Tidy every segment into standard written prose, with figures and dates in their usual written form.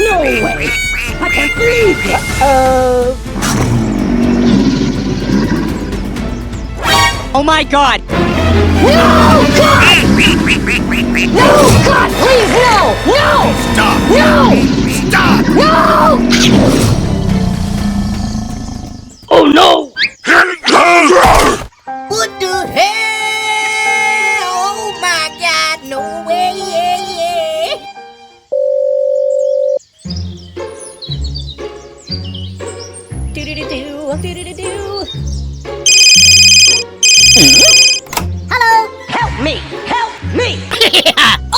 No way! I can't believe it! Oh my god! No! God! No! God, please, no! No! Stop! No! Stop! No! Oh no! What the hell? Oh my God, no way, Hello? Help me! Help me!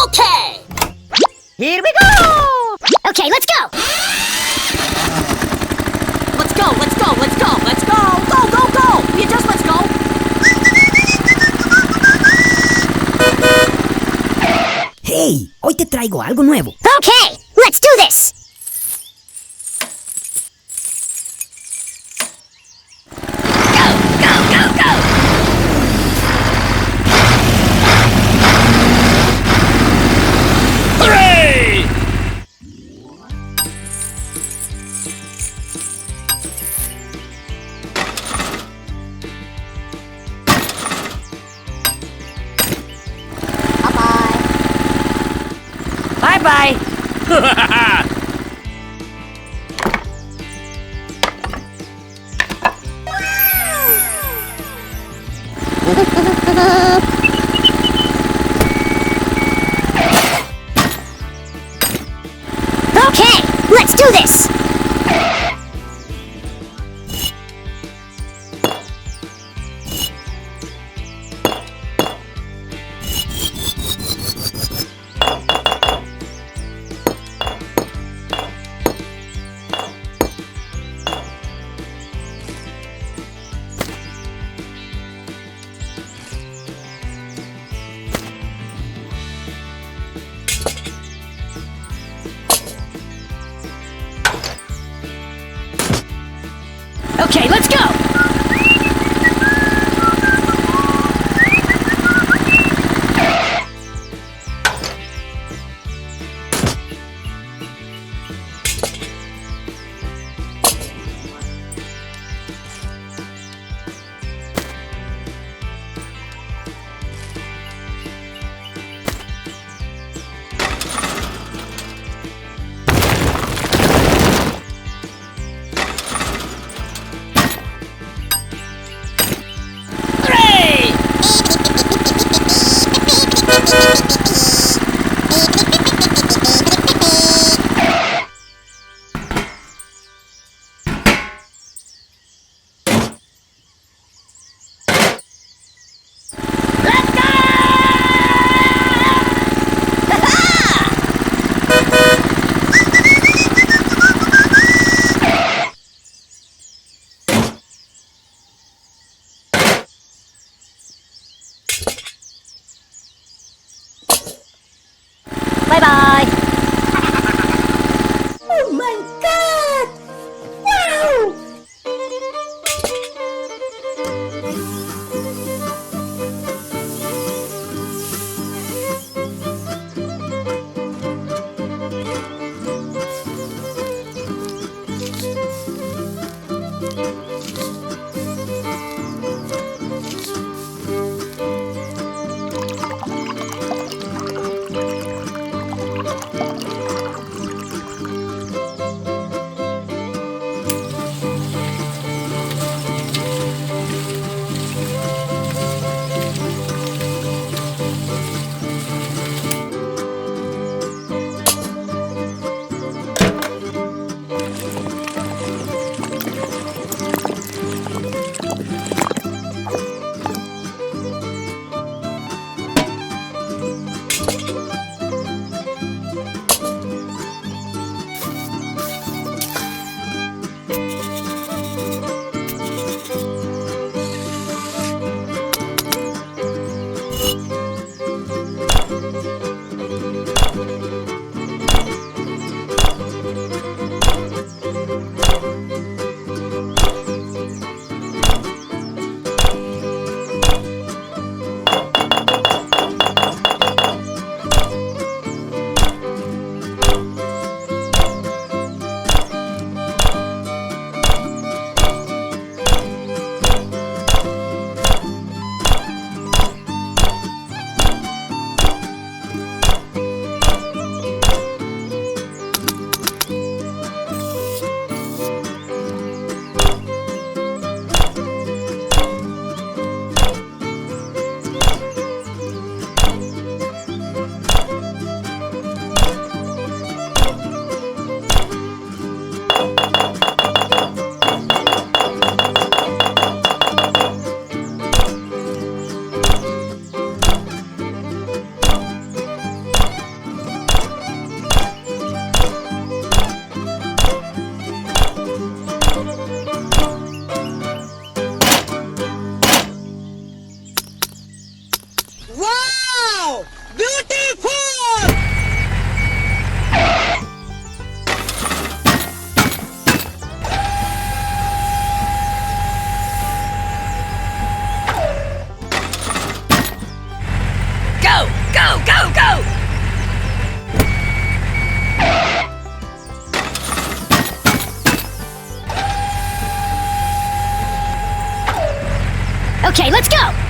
Okay! Here we go! Okay, let's go! Let's go! Let's go! Let's go! Let's go! Go! Go! Go! You just let's go! Hey, hoy te traigo algo nuevo. Okay, let's do this! Go, go, go, go! Hooray! Bye-bye! Okay, let's do this! Okay, let's go! Bye-bye! Oh my God! Wow! Wow! Beautiful! Go! Go! Go! Go! Okay, let's go!